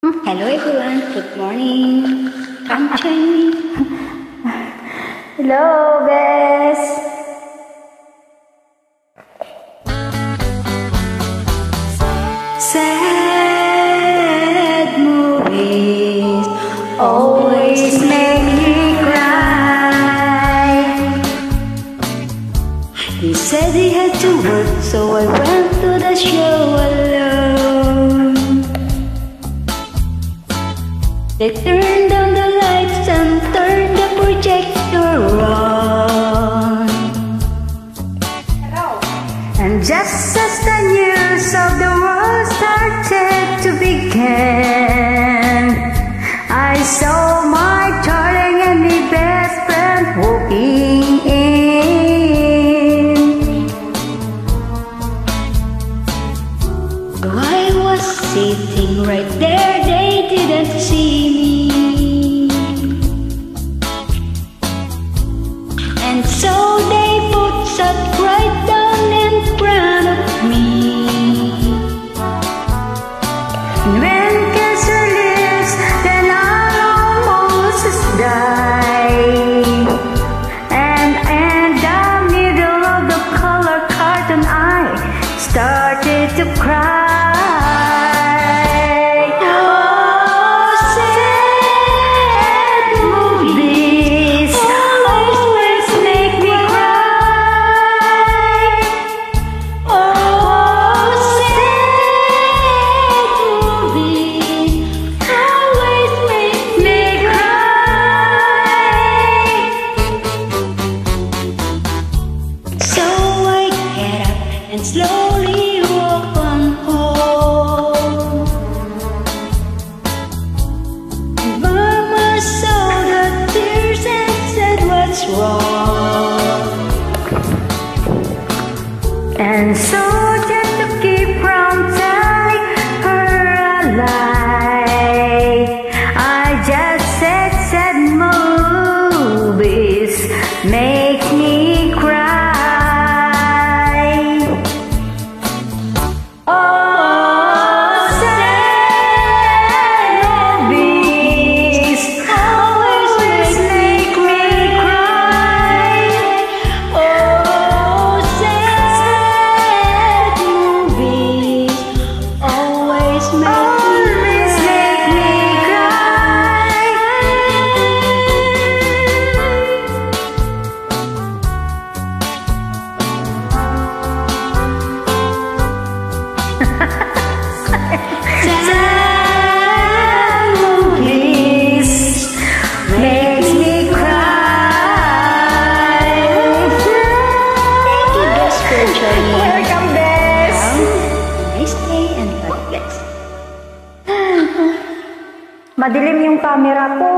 Hello everyone, good morning. Come join me. Hello, guys. Sad movies always make me cry. He said he had to work, so I went to the show alone. They turned down the lights and turned the projector on. And just as the news of the world started to begin, I saw my darling and my best friend walking in. I was sitting right there, they didn't see me. And so they both sat right down in front of me. And when cancer lives, then I'll almost die. And in the middle of the color carton, I started to cry. And slowly walk on home. And Mama saw the tears and said, "What's wrong?" And so just to keep from telling her a lie, I just said sad movies make me cry. Welcome, Bes. Nice day and God bless. Madilim yung camera ko.